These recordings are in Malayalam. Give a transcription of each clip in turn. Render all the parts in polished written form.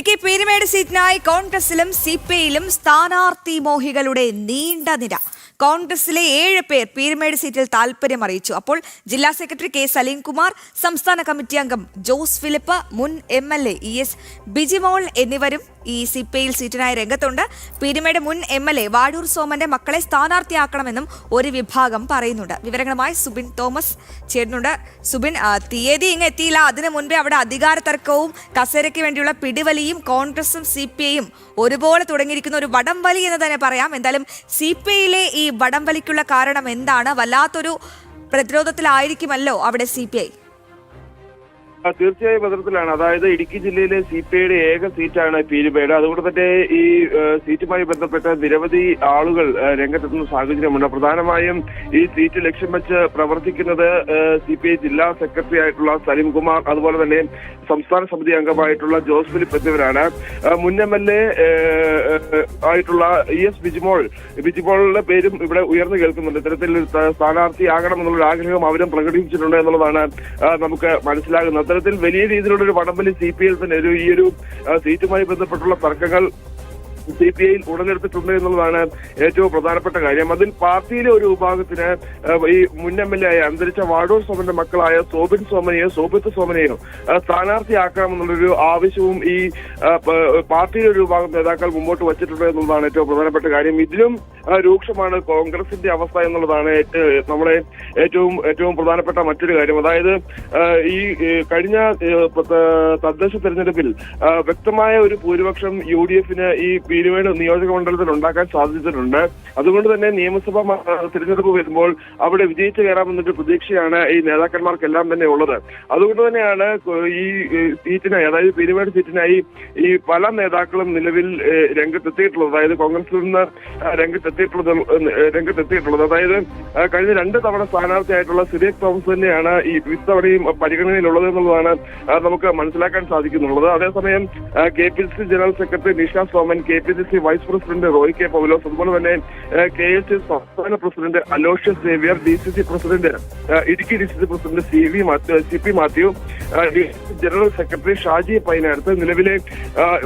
പീരുമേട് സീറ്റിനായി കോൺഗ്രസിലും സിപിഐയിലും സ്ഥാനാർത്ഥി മോഹികളുടെ നീണ്ട നിര. കോൺഗ്രസിലെ 7 പേർ പീരുമേട് സീറ്റിൽ താൽപര്യം അറിയിച്ചു. അപ്പോൾ ജില്ലാ സെക്രട്ടറി കെ സലീംകുമാർ, സംസ്ഥാന കമ്മിറ്റി അംഗം ജോസ് ഫിലിപ്പ്, മുൻ MLA ES ബിജിമോൾ എന്നിവരും ഈ സിപിഐയിൽ സീറ്റിനായി രംഗത്തുണ്ട്. പീരുമേട് മുൻ MLA വാഴൂർ സോമന്റെ മക്കളെ സ്ഥാനാർത്ഥിയാക്കണമെന്നും ഒരു വിഭാഗം പറയുന്നുണ്ട്. വിവരങ്ങളുമായി സുബിൻ തോമസ് ചേരുന്നുണ്ട്. സുബിൻ, തീയതി ഇങ്ങ് എത്തിയില്ല. അതിനു മുൻപേ അവിടെ അധികാര തർക്കവും കസേരയ്ക്ക് വേണ്ടിയുള്ള പിടിവലിയും കോൺഗ്രസും സിപിഐയും ഒരുപോലെ തുടങ്ങിയിരിക്കുന്ന ഒരു വടംവലി എന്ന് തന്നെ പറയാം. എന്തായാലും സിപിഐയിലെ ഈ വടംവലിക്കുള്ള കാരണം എന്താണ്? വല്ലാത്തൊരു പ്രതിരോധത്തിലായിരിക്കുമല്ലോ അവിടെ സിപിഐ. തീർച്ചയായും ഭദ്രത്തിലാണ്. അതായത് ഇടുക്കി ജില്ലയിലെ സിപിഐയുടെ ഏക സീറ്റാണ് പീരുമേട്. അതുകൊണ്ട് തന്നെ ഈ സീറ്റുമായി ബന്ധപ്പെട്ട നിരവധി ആളുകൾ രംഗത്തെത്തുന്ന സാഹചര്യമുണ്ട്. പ്രധാനമായും ഈ സീറ്റ് ലക്ഷ്യം വെച്ച് പ്രവർത്തിക്കുന്നത് സിപിഐ ജില്ലാ സെക്രട്ടറി ആയിട്ടുള്ള സലീംകുമാർ, അതുപോലെ തന്നെ സംസ്ഥാന സമിതി അംഗമായിട്ടുള്ള ജോസ് ഫിലിപ്പ് എന്നിവരാണ്. മുൻ MLA ആയിട്ടുള്ള ES ബിജിമോളുടെ പേരും ഇവിടെ ഉയർന്നു കേൾക്കുന്നുണ്ട്. ഇത്തരത്തിൽ സ്ഥാനാർത്ഥിയാകണമെന്നുള്ള ആഗ്രഹം അവരും പ്രകടിപ്പിച്ചിട്ടുണ്ട് എന്നുള്ളതാണ് നമുക്ക് മനസ്സിലാകുന്നത്. അത്തരത്തിൽ വലിയ രീതിയിലുള്ള ഒരു വടംവലി സിപിഐയിൽ തന്നെ ഈ ഒരു സീറ്റുമായി ബന്ധപ്പെട്ടുള്ള തർക്കങ്ങൾ സിപിഐയിൽ ഉടലെടുത്തിട്ടുണ്ട് എന്നുള്ളതാണ് ഏറ്റവും പ്രധാനപ്പെട്ട കാര്യം. അതിൽ പാർട്ടിയിലെ ഒരു വിഭാഗത്തിന് ഈ മുൻ MLA ആയ അന്തരിച്ച വാഴൂർ സോമന്റെ മക്കളായ സോബിത്ത് സോമനെയോ സ്ഥാനാർത്ഥിയാക്കണമെന്നുള്ളൊരു ആവശ്യവും ഈ പാർട്ടിയിലെ ഒരു വിഭാഗം നേതാക്കൾ മുമ്പോട്ട് വച്ചിട്ടുണ്ട് എന്നുള്ളതാണ് ഏറ്റവും പ്രധാനപ്പെട്ട കാര്യം. ഇതിലും രൂക്ഷമാണ് കോൺഗ്രസിന്റെ അവസ്ഥ എന്നുള്ളതാണ് നമ്മളെ ഏറ്റവും പ്രധാനപ്പെട്ട മറ്റൊരു കാര്യം. അതായത് ഈ കഴിഞ്ഞ തദ്ദേശ തെരഞ്ഞെടുപ്പിൽ വ്യക്തമായ ഒരു ഭൂരിപക്ഷം UDF-ന് ഈ പീരുമേട് നിയോജക മണ്ഡലത്തിൽ ഉണ്ടാക്കാൻ സാധിച്ചിട്ടുണ്ട്. അതുകൊണ്ട് തന്നെ നിയമസഭാ തിരഞ്ഞെടുപ്പ് വരുമ്പോൾ അവിടെ വിജയിച്ചു കയറാമെന്നൊരു പ്രതീക്ഷയാണ് ഈ നേതാക്കന്മാർക്കെല്ലാം തന്നെ ഉള്ളത്. അതുകൊണ്ട് തന്നെയാണ് ഈ സീറ്റിനായി, അതായത് പീരുമേട് സീറ്റിനായി ഈ പല നേതാക്കളും നിലവിൽ രംഗത്തെത്തിയിട്ടുള്ളത്. അതായത് കോൺഗ്രസിൽ നിന്ന് രംഗത്തെത്തിയിട്ടുള്ളത്. അതായത് കഴിഞ്ഞ 2 തവണ സ്ഥാനാർത്ഥിയായിട്ടുള്ള സിറിയക് തോമസ് തന്നെയാണ് ഈ ഇത്തവണയും പരിഗണനയിലുള്ളത് എന്നുള്ളതാണ് നമുക്ക് മനസ്സിലാക്കാൻ സാധിക്കുന്നുള്ളത്. അതേസമയം KPCC general secretary Nisha Soman, KPCC vice president Roy K Paulose, അതുപോലെ തന്നെ KSS സംസ്ഥാന president Aloysius Xavier, DCC president Idukki DCC president CP Mathew, general secretary Shaji Painarath, നിലവിലെ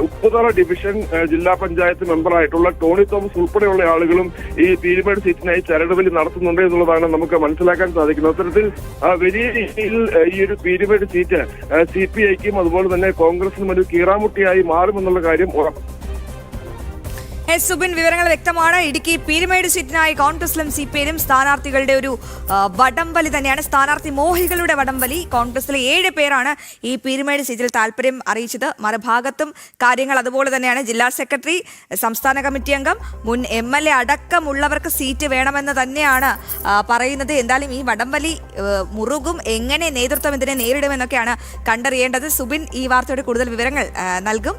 ഉപ്പുതറ ഡിവിഷൻ ജില്ലാ പഞ്ചായത്ത് മെമ്പറായിട്ടുള്ള ടോണി തോമസ് ഉൾപ്പെടെയുള്ള ആളുകളും ഈ പീരുമേട് സീറ്റിനായി ചരടുവലി നടത്തുന്നുണ്ട് എന്നുള്ളതാണ് നമുക്ക് മനസ്സിലാക്കാൻ സാധിക്കുന്നത്. അത്തരത്തിൽ വലിയ രീതിയിൽ ഈ ഒരു പീരുമേട് സീറ്റ് CPIക്കും അതുപോലെ തന്നെ കോൺഗ്രസിനും ഒരു കീറാമുട്ടിയായി മാറുമെന്നുള്ള കാര്യം ഉറപ്പ്. സുബിൻ, വിവരങ്ങൾ വ്യക്തമാണ്. ഇടുക്കി പീരുമേട് സീറ്റിനായി കോൺഗ്രസിലും സിപിഐയിലും സ്ഥാനാർത്ഥികളുടെ ഒരു വടംവലി തന്നെയാണ്, സ്ഥാനാർത്ഥി മോഹികളുടെ വടംവലി. കോൺഗ്രസിലെ 7 പേരാണ് ഈ പീരുമേട് സീറ്റിൽ താല്പര്യം അറിയിച്ചത്. മറുഭാഗത്തും കാര്യങ്ങൾ അതുപോലെ തന്നെയാണ്. ജില്ലാ സെക്രട്ടറി, സംസ്ഥാന കമ്മിറ്റി അംഗം, മുൻ MLA അടക്കമുള്ളവർക്ക് സീറ്റ് വേണമെന്ന് തന്നെയാണ് പറയുന്നത്. എന്തായാലും ഈ വടംവലി മുറുകും. എങ്ങനെ നേതൃത്വം ഇതിനെ നേരിടുമെന്നൊക്കെയാണ് കണ്ടറിയേണ്ടത്. സുബിൻ ഈ വാർത്തയുടെ കൂടുതൽ വിവരങ്ങൾ നൽകും.